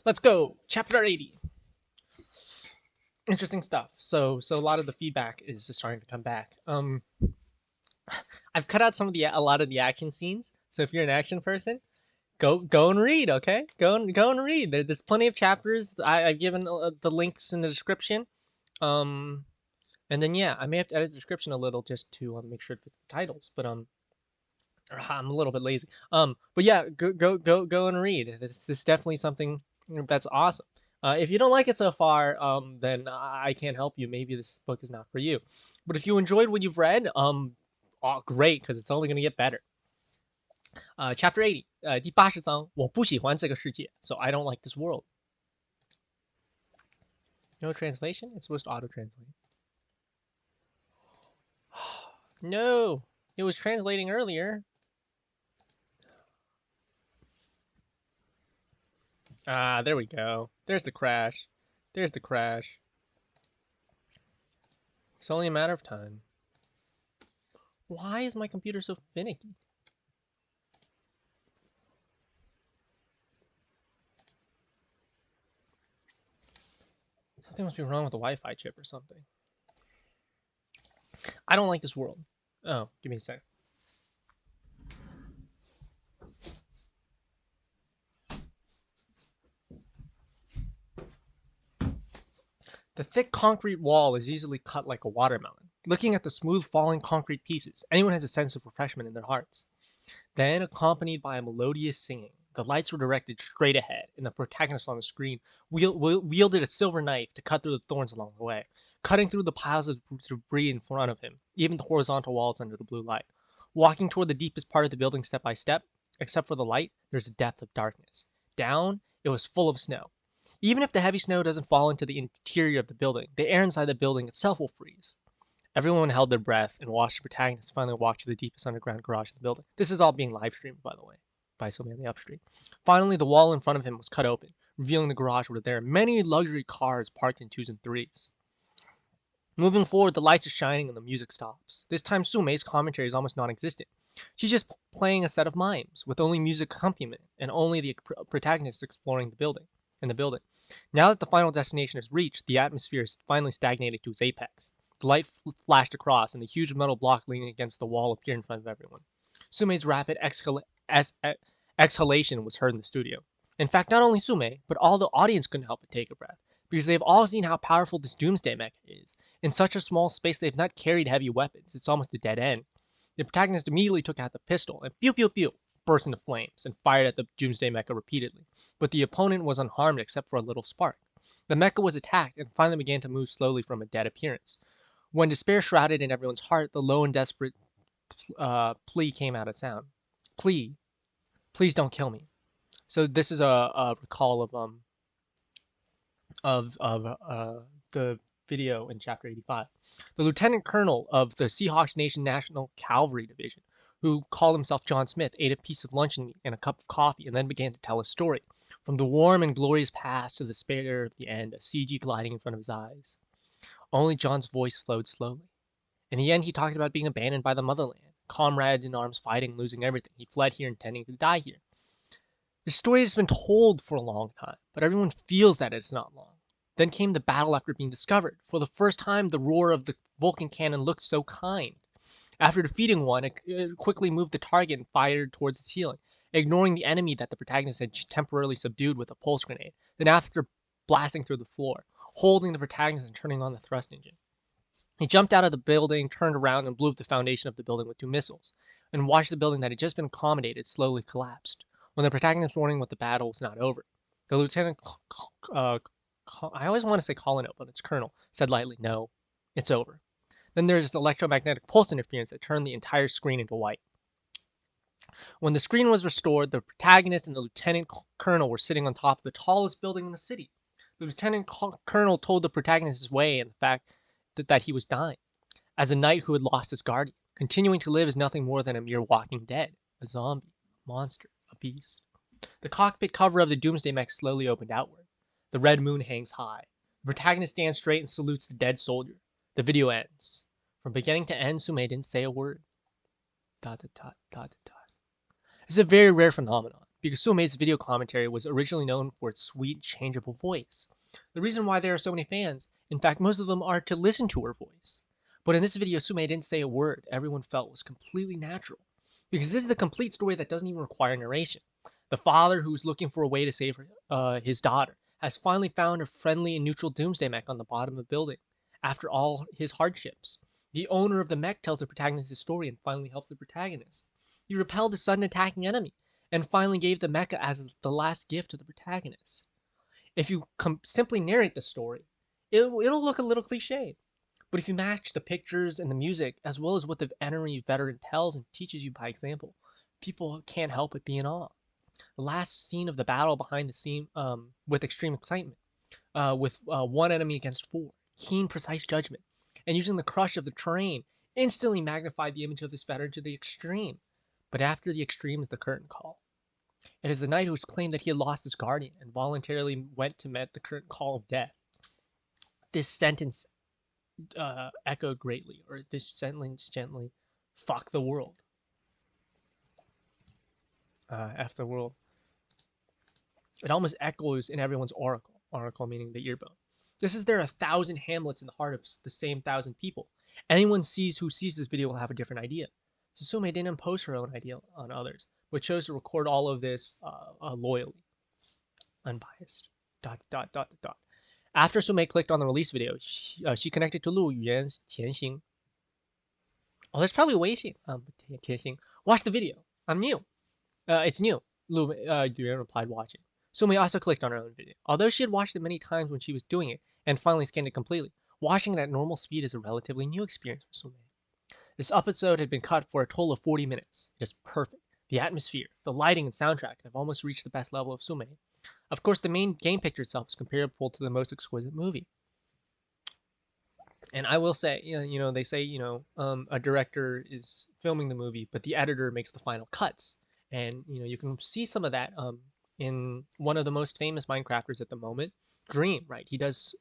Let's go. Chapter 80. Interesting stuff. So a lot of the feedback is starting to come back. I've cut out a lot of the action scenes. So if you're an action person, go and read. Okay, go and read. There's plenty of chapters. I've given the links in the description. Um, and then yeah, I may have to edit the description a little just to make sure it fits the titles. But I'm a little bit lazy. But yeah, go and read. This is definitely something that's awesome. If you don't like it so far, then I can't help you. Maybe this book is not for you. But if you enjoyed what you've read, oh, great, because it's only gonna get better. Chapter 80, 第80章，我不喜欢这个世界, so I don't like this world. No translation? It's supposed to auto-translate. No, it was translating earlier. Ah, there we go. There's the crash. There's the crash. It's only a matter of time. Why is my computer so finicky? Something must be wrong with the Wi-Fi chip or something. I don't like this world. Oh, give me a sec. The thick concrete wall is easily cut like a watermelon. Looking at the smooth falling concrete pieces, anyone has a sense of refreshment in their hearts. Then, accompanied by a melodious singing, the lights were directed straight ahead, and the protagonist on the screen wielded a silver knife to cut through the thorns along the way, cutting through the piles of debris in front of him, even the horizontal walls under the blue light. Walking toward the deepest part of the building step by step, except for the light, there's a depth of darkness. Down, it was full of snow. Even if the heavy snow doesn't fall into the interior of the building, the air inside the building itself will freeze. Everyone held their breath and watched the protagonist finally walk to the deepest underground garage of the building. This is all being live streamed, by the way, by somebody on the upstream. Finally, the wall in front of him was cut open, revealing the garage where there are many luxury cars parked in twos and threes. Moving forward, the lights are shining and the music stops. This time, Sumei's commentary is almost non-existent. She's just playing a set of mimes, with only music accompaniment, and only the protagonist exploring the building. Now that the final destination is reached, the atmosphere is finally stagnated to its apex. The light flashed across, and the huge metal block leaning against the wall appeared in front of everyone. Sumei's rapid exhalation was heard in the studio. In fact, not only Sumei, but all the audience couldn't help but take a breath, because they've all seen how powerful this Doomsday Mecha is. In such a small space, they've not carried heavy weapons. It's almost a dead end. The protagonist immediately took out the pistol, and pew pew pew burst into flames, and fired at the Doomsday Mecha repeatedly. But the opponent was unharmed except for a little spark. The mecha was attacked, and finally began to move slowly from a dead appearance. When despair shrouded in everyone's heart, the low and desperate plea came out of sound. Please don't kill me. So this is a recall of the video in chapter 85. The lieutenant colonel of the Seahawks Nation National Cavalry Division, who called himself John Smith, ate a piece of luncheon meat and a cup of coffee, and then began to tell a story. From the warm and glorious past to the despair of the end, a CG gliding in front of his eyes. Only John's voice flowed slowly. In the end, he talked about being abandoned by the motherland, comrades in arms fighting, losing everything. He fled here intending to die here. The story has been told for a long time, but everyone feels that it's not long. Then came the battle after being discovered. For the first time, the roar of the Vulcan cannon looked so kind. After defeating one, it quickly moved the target and fired towards its ceiling, ignoring the enemy that the protagonist had temporarily subdued with a pulse grenade. Then after blasting through the floor, holding the protagonist and turning on the thrust engine. He jumped out of the building, turned around, and blew up the foundation of the building with 2 missiles, and watched the building that had just been accommodated slowly collapsed. When the protagonist warning what the battle was not over, the lieutenant, I always want to say colonel, but it's colonel, said lightly, "No, it's over." Then there's the electromagnetic pulse interference that turned the entire screen into white. When the screen was restored, the protagonist and the lieutenant colonel were sitting on top of the tallest building in the city. The lieutenant colonel told the protagonist his way and the fact that he was dying, as a knight who had lost his guardian. Continuing to live is nothing more than a mere walking dead, a zombie, a monster, a beast. The cockpit cover of the Doomsday Mech slowly opened outward. The red moon hangs high. The protagonist stands straight and salutes the dead soldier. The video ends. From beginning to end, Sumei didn't say a word. It's a very rare phenomenon. because Sumei's video commentary was originally known for its sweet, changeable voice. The reason why there are so many fans, in fact, most of them are to listen to her voice. But in this video, Sumei didn't say a word everyone felt was completely natural. Because this is the complete story that doesn't even require narration. The father, who's looking for a way to save his daughter, has finally found a friendly and neutral doomsday mech on the bottom of the building, after all his hardships. The owner of the mech tells the protagonist his story and finally helps the protagonist. He repelled the sudden attacking enemy, and finally gave the mecha as the last gift to the protagonist. If you simply narrate the story, it'll look a little cliche. But if you match the pictures and the music, as well as what the enemy veteran tells and teaches you by example, people can't help but be in awe. The last scene of the battle behind the scene with extreme excitement, with one enemy against four, keen, precise judgment, and using the crush of the terrain, instantly magnified the image of this veteran to the extreme. But after the extreme is the curtain call. It is the knight who has claimed that he had lost his guardian and voluntarily went to meet the current call of death. This sentence echoed greatly, or this sentence gently, fuck the world. F the world. It almost echoes in everyone's oracle. Oracle meaning the earbone. This is there are 1,000 hamlets in the heart of the same 1,000 people. Anyone who sees this video will have a different idea. Susume didn't impose her own idea on others, but chose to record all of this loyally, unbiased. ... After Sume clicked on the release video, she connected to Lu Yuan's Tianxing. Oh, that's probably Weixin. Tianxing. Watch the video. I'm new. It's new. Lu Yuan replied, watching. Sume also clicked on her own video. Although she had watched it many times when she was doing it, and finally scanned it completely, watching it at normal speed is a relatively new experience for Sume. This episode had been cut for a total of 40 minutes. It is perfect. The atmosphere, the lighting, and soundtrack have almost reached the best level of Sume. Of course, the main game picture itself is comparable to the most exquisite movie. And I will say, they say, a director is filming the movie, but the editor makes the final cuts. And, you can see some of that in one of the most famous Minecrafters at the moment, Dream, right? He does,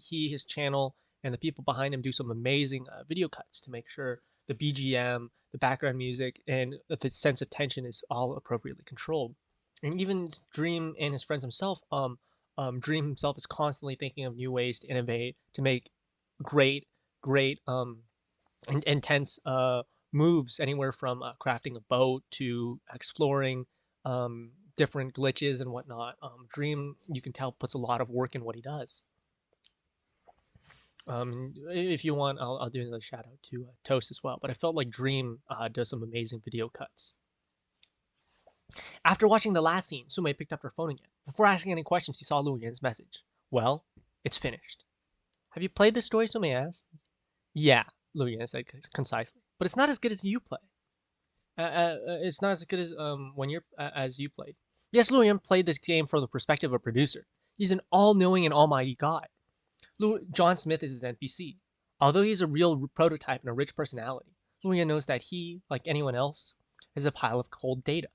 his channel, and the people behind him do some amazing video cuts to make sure the BGM, the background music, and the sense of tension is all appropriately controlled. And even Dream and his friends himself, Dream himself is constantly thinking of new ways to innovate, to make great, intense moves, anywhere from crafting a boat to exploring different glitches and whatnot. Dream, you can tell, puts a lot of work in what he does. If you want, I'll do another shout out to Toast as well. But I felt like Dream does some amazing video cuts. After watching the last scene, Sume picked up her phone again. Before asking any questions, she saw Lu Yan's message. Well, it's finished. Have you played this story? Sume asked. Yeah, Lu Yan said concisely. But it's not as good as you play. It's not as good as when you're as you played. Yes, Lu Yan played this game from the perspective of a producer. He's an all-knowing and almighty god. John Smith is his NPC. Although he's a real prototype and a rich personality, Lu Yan knows that he, like anyone else, is a pile of cold data.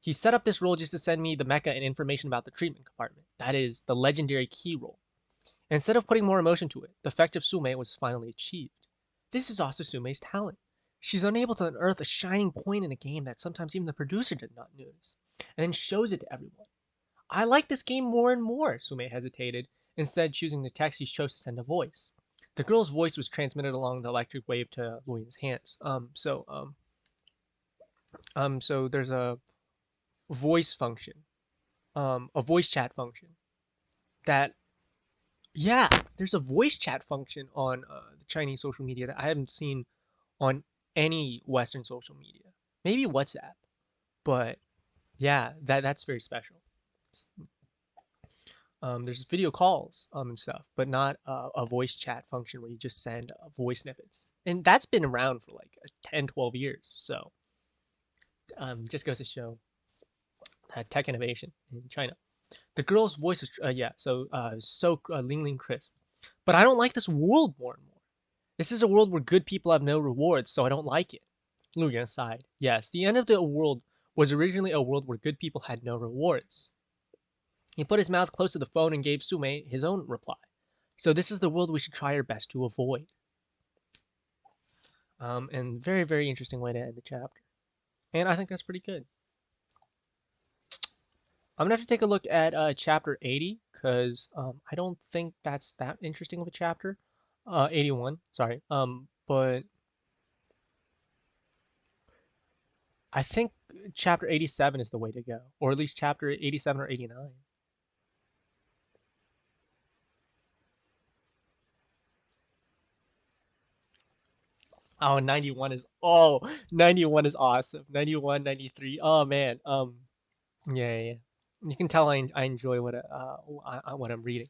He set up this role just to send me the mecha and information about the treatment compartment. That is, the legendary key role. Instead of putting more emotion to it, the effect of Sume was finally achieved. This is also Sume's talent. She's unable to unearth a shining point in a game that sometimes even the producer did not notice, and then shows it to everyone. I like this game more and more, Sume hesitated, instead choosing the text. She chose to send a voice. The girl's voice was transmitted along the electric wave to Luian's hands. So there's a voice function, a voice chat function that, yeah, there's a voice chat function on the Chinese social media that I haven't seen on any Western social media. Maybe WhatsApp, but yeah, that's very special. There's video calls and stuff, but not a voice chat function where you just send voice snippets. And that's been around for like 10, 12 years. So just goes to show tech innovation in China. The girl's voice is, so Ling Ling crisp. But I don't like this world more and more. This is a world where good people have no rewards, so I don't like it. Lu Yan sighed. Yes, the end of the world was originally a world where good people had no rewards. He put his mouth close to the phone and gave Sume his own reply. So this is the world we should try our best to avoid. And very, very interesting way to end the chapter. And I think that's pretty good. I'm gonna have to take a look at chapter 80 because I don't think that's that interesting of a chapter. 81, sorry. But I think chapter 87 is the way to go, or at least chapter 87 or 89. Oh, 91 is 91 is awesome. 91, 93. Oh man. Yeah, yeah, yeah. You can tell I enjoy what what I'm reading.